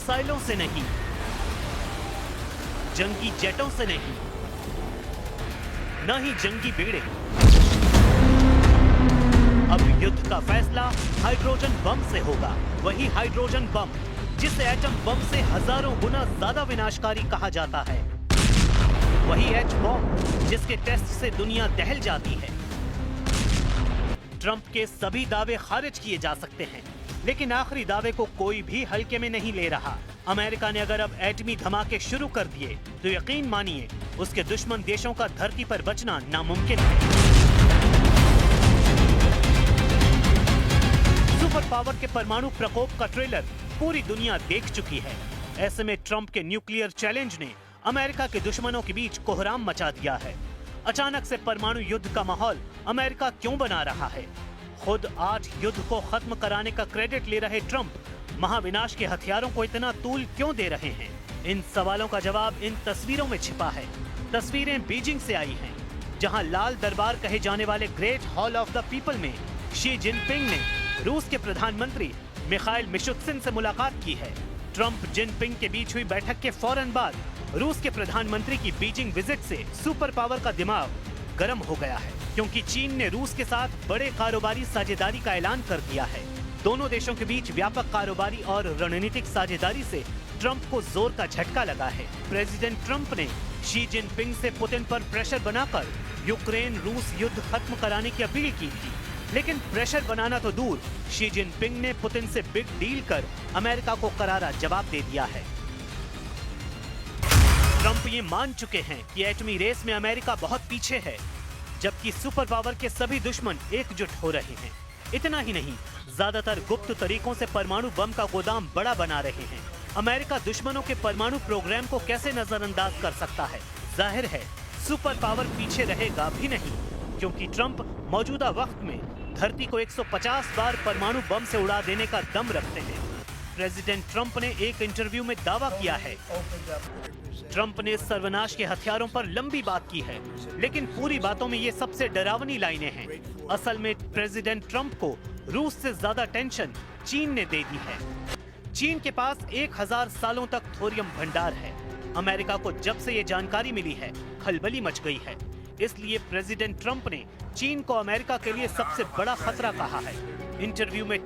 मिसाइलों से नहीं, जंगी जेटों से नहीं, न ही जंगी बेड़े। अब युद्ध का फैसला हाइड्रोजन बम से होगा। वही हाइड्रोजन बम जिसे एटम बम से हजारों गुना ज्यादा विनाशकारी कहा जाता है। वही एच बॉम्ब जिसके टेस्ट से दुनिया दहल जाती है। ट्रंप के सभी दावे खारिज किए जा सकते हैं, लेकिन आखिरी दावे को कोई भी हल्के में नहीं ले रहा। अमेरिका ने अगर अब एटमी धमाके शुरू कर दिए तो यकीन मानिए उसके दुश्मन देशों का धरती पर बचना नामुमकिन है। सुपर पावर के परमाणु प्रकोप का ट्रेलर पूरी दुनिया देख चुकी है। ऐसे में ट्रंप के न्यूक्लियर चैलेंज ने अमेरिका के दुश्मनों के बीच कोहराम मचा दिया है। अचानक से परमाणु युद्ध का माहौल अमेरिका क्यों बना रहा है? खुद 8 युद्ध को खत्म कराने का क्रेडिट ले रहे ट्रंप महाविनाश के हथियारों को इतना तूल क्यों दे रहे हैं? इन सवालों का जवाब इन तस्वीरों में छिपा है। तस्वीरें बीजिंग से आई हैं, जहां लाल दरबार कहे जाने वाले great hall of the people में शी जिनपिंग ने रूस के प्रधानमंत्री मिखाइल मिशुस्तिन से मुलाकात की है। ट्रंप जिनपिंग के बीच हुई बैठक के फौरन बाद रूस के प्रधानमंत्री की बीजिंग विजिट से सुपर पावर का दिमाग गर्म हो गया है, क्योंकि चीन ने रूस के साथ बड़े कारोबारी साझेदारी का ऐलान कर दिया है। दोनों देशों के बीच व्यापक कारोबारी और रणनीतिक साझेदारी से ट्रंप को जोर का झटका लगा है। प्रेसिडेंट ट्रंप ने शी जिनपिंग से पुतिन पर प्रेशर बनाकर यूक्रेन रूस युद्ध खत्म कराने की अपील की थी, लेकिन प्रेशर बनाना तो दूर, शी जिनपिंग ने पुतिन से बिग डील कर अमेरिका को करारा जवाब दे दिया है। ट्रंप ये मान चुके हैं कि एटमी रेस में अमेरिका बहुत पीछे है, जबकि सुपर पावर के सभी दुश्मन एकजुट हो रहे हैं। इतना ही नहीं, ज्यादातर गुप्त तरीकों से परमाणु बम का गोदाम बड़ा बना रहे हैं। अमेरिका दुश्मनों के परमाणु प्रोग्राम को कैसे नजरअंदाज कर सकता है? जाहिर है सुपर पावर पीछे रहेगा भी नहीं, क्योंकि ट्रंप मौजूदा वक्त में धरती को 150 बार परमाणु बम से उड़ा देने का दम रखते हैं। प्रेसिडेंट ट्रंप ने एक इंटरव्यू में दावा किया है। ट्रंप ने सर्वनाश के हथियारों पर लंबी बात की है, लेकिन पूरी बातों में ये सबसे डरावनी लाइनें हैं। असल में प्रेसिडेंट ट्रंप को रूस से ज्यादा टेंशन चीन ने दे दी है। चीन के पास 1000 सालों तक थोरियम भंडार है। अमेरिका को जब से ये जानकारी मिली है, खलबली मच गई है। इसलिए प्रेसिडेंट ट्रंप ने चीन को अमेरिका के लिए सबसे बड़ा खतरा कहा है। इंटरव्यू में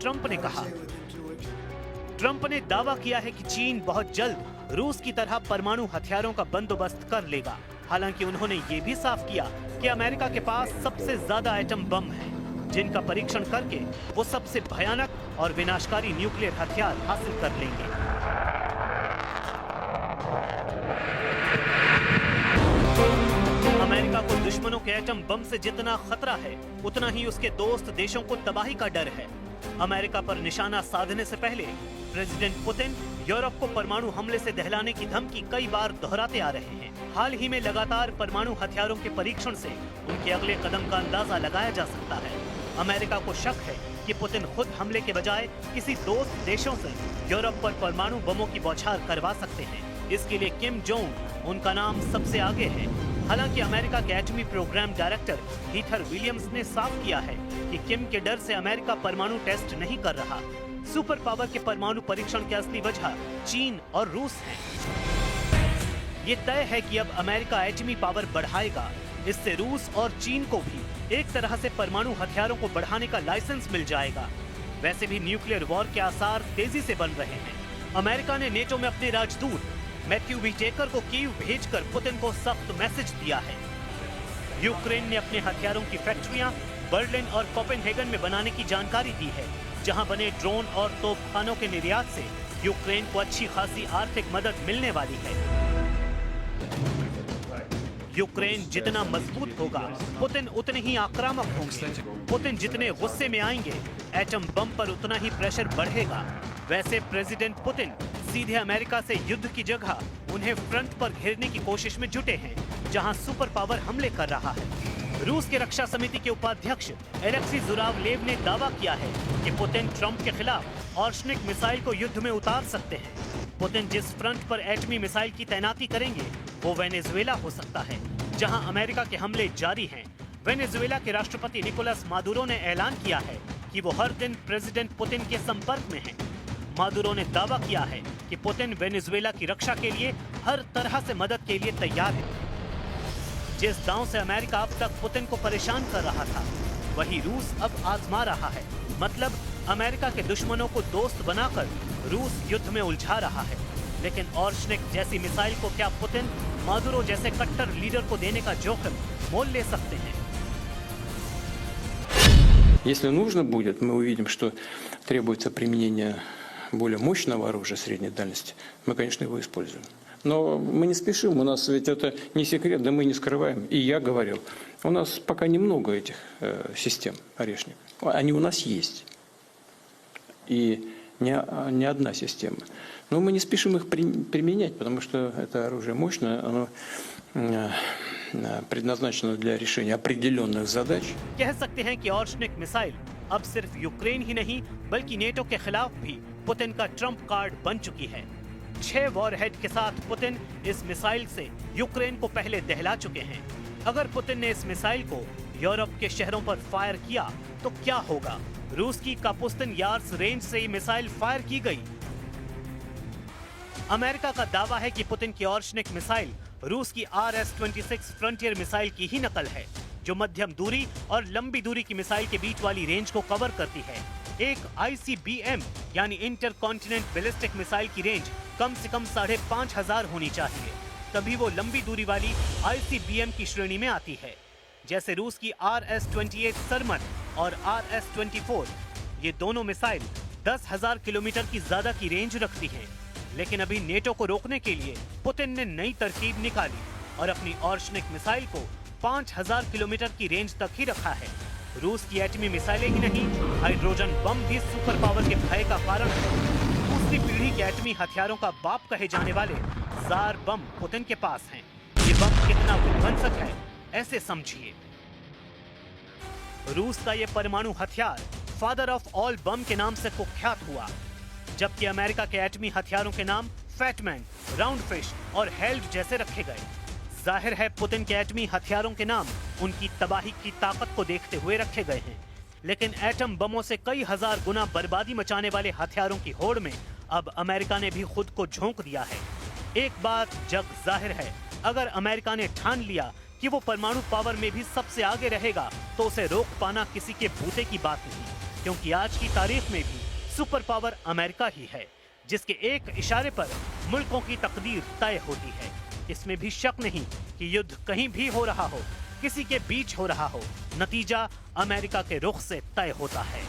ट्रंप ने दावा किया है कि चीन बहुत जल्द रूस की तरह परमाणु हथियारों का बंदोबस्त कर लेगा। हालांकि उन्होंने ये भी साफ किया कि अमेरिका के पास सबसे ज्यादा एटम बम है, जिनका परीक्षण करके वो सबसे भयानक और विनाशकारी न्यूक्लियर हथियार हासिल कर लेंगे। अमेरिका को दुश्मनों के एटम बम से जितना खतरा है, उतना ही उसके दोस्त देशों को तबाही का डर है। अमेरिका पर निशाना साधने से पहले प्रेसिडेंट पुतिन यूरोप को परमाणु हमले से दहलाने की धमकी कई बार दोहराते आ रहे हैं। हाल ही में लगातार परमाणु हथियारों के परीक्षण से उनके अगले कदम का अंदाजा लगाया जा सकता है। अमेरिका को शक है कि पुतिन खुद हमले के बजाय किसी दोस्त देशों से यूरोप पर परमाणु बमों की बौछार करवा सकते हैं। इसके लिए किम जोंग उनका नाम सबसे आगे है। हालांकि अमेरिका के एटमी प्रोग्राम डायरेक्टर हीथर विलियम्स ने साफ किया है कि किम के डर से अमेरिका परमाणु टेस्ट नहीं कर रहा। सुपर पावर के परमाणु परीक्षण की असली वजह चीन और रूस है। ये तय है कि अब अमेरिका एटमी पावर बढ़ाएगा। इससे रूस और चीन को भी एक तरह से परमाणु हथियारों को बढ़ाने का लाइसेंस मिल जाएगा। वैसे भी न्यूक्लियर वॉर के आसार तेजी से बन रहे हैं। अमेरिका ने नेटो में अपने राजदूत मैथ्यू व्हिटेकर को कीव भेजकर पुतिन को सख्त मैसेज दिया है। यूक्रेन ने अपने हथियारों की फैक्ट्रियां बर्लिन और कोपेनहेगन में बनाने की जानकारी दी है, जहां बने ड्रोन और तोपखानों के निर्यात से यूक्रेन को अच्छी खासी आर्थिक मदद मिलने वाली है। यूक्रेन जितना मजबूत होगा, पुतिन उतने ही आक्रामक होंगे। पुतिन जितने गुस्से में आएंगे, एटम बम पर उतना ही प्रेशर बढ़ेगा। वैसे प्रेसिडेंट पुतिन सीधे अमेरिका से युद्ध की जगह उन्हें फ्रंट पर घेरने की कोशिश में जुटे हैं, जहां सुपर पावर हमले कर रहा है। रूस के रक्षा समिति के उपाध्यक्ष एलेक्सी जुरावलेव ने दावा किया है कि पुतिन ट्रंप के खिलाफ ऑर्शनिक मिसाइल को युद्ध में उतार सकते हैं। पुतिन जिस फ्रंट पर एटमी मिसाइल की तैनाती करेंगे वो वेनेजुएला हो सकता है, जहां अमेरिका के हमले जारी हैं। वेनेजुएला के राष्ट्रपति निकोलस मादुरो ने ऐलान किया है कि वो हर दिन प्रेसिडेंट पुतिन के संपर्क में हैं। मादुरो ने दावा किया है कि पुतिन वेनेजुएला की रक्षा के लिए हर तरह से मदद के लिए तैयार है। जिस दांव से अमेरिका अब तक पुतिन को परेशान कर रहा था, वही रूस अब आजमा रहा है। मतलब अमेरिका के दुश्मनों को दोस्त बनाकर रूस युद्ध में उलझा रहा है। लेकिन ऑर्शनिक जैसी मिसाइल को क्या पुतिन मादुरो जैसे कट्टर लीडर को देने का जोखिम मोल ले सकते हैं? Если нужно будет, мы увидим, что требуется применение более мощного оружия средней дальности, мы, конечно, его используем. Но мы не спешим, у нас ведь это не секрет, да мы не скрываем. И я говорил, у нас пока немного этих систем «Орешник». Они у нас есть. И не одна система. Но мы не спешим их применять, потому что это оружие мощное, оно предназначено для решения определенных задач. कह सकते हैं कि ऑर्शनिक मिसाइल अब सिर्फ यूक्रेन ही नहीं बल्कि नेटो के खिलाफ भी पुतिन का ट्रम्प कार्ड बन चुकी है। 6 वॉरहेड के साथ पुतिन इस मिसाइल से यूक्रेन को पहले दहला चुके हैं। अगर पुतिन ने इस मिसाइल को यूरोप के शहरों पर फायर किया तो क्या होगा? रूस की कापुस्तिन यार्स रेंज से ये मिसाइल फायर की गई। अमेरिका का दावा है कि पुतिन की ऑर्शनिक मिसाइल रूस की RS-26 फ्रंटियर मिसाइल की ही नकल है, जो मध्यम दूरी और लंबी दूरी की मिसाइल के बीच वाली रेंज को कवर करती है। एक ICBM यानी इंटर कॉन्टिनेंट बैलिस्टिक मिसाइल की रेंज कम से कम 5,500 होनी चाहिए, तभी वो लंबी दूरी वाली ICBM की श्रेणी में आती है। जैसे रूस की RS-28 सरमन और RS-24, ये दोनों मिसाइल 10,000 किलोमीटर की ज्यादा की रेंज रखती हैं। लेकिन अभी नेटो को रोकने के लिए पुतिन ने नई तरकीब निकाली और अपनी ऑर्शनिक मिसाइल को 5,000 किलोमीटर की रेंज तक ही रखा है। रूस की एटमी मिसाइलें ही नहीं, हाइड्रोजन बम भी सुपर पावर के भय का कारण है। दूसरी पीढ़ी के एटमी हथियारों का बाप कहे जाने वाले जार बम पुतिन के पास हैं। ये बम कितना विध्वंसक है, ऐसे समझिए। रूस का ये परमाणु हथियार फादर ऑफ ऑल बम के नाम से कुख्यात हुआ, जबकि अमेरिका के एटमी हथियारों के नाम फैटमैन, राउंड फिश और हेल्ड जैसे रखे गए। जाहिर है पुतिन के एटमी हथियारों के नाम उनकी तबाही की ताकत को देखते हुए रखे गए हैं। लेकिन एटम बमों से कई हजार गुना बर्बादी मचाने वाले हथियारों की होड़ में अब अमेरिका ने भी खुद को झोंक दिया है। एक बात जग जाहिर है, अगर अमेरिका ने ठान लिया कि वो परमाणु पावर में भी सबसे आगे रहेगा तो उसे रोक पाना किसी के भूते की बात नहीं, क्योंकि आज की तारीख में भी सुपर पावर अमेरिका ही है, जिसके एक इशारे पर मुल्कों की तकदीर तय होती है। इसमें भी शक नहीं कि युद्ध कहीं भी हो रहा हो, किसी के बीच हो रहा हो, नतीजा अमेरिका के रुख से तय होता है।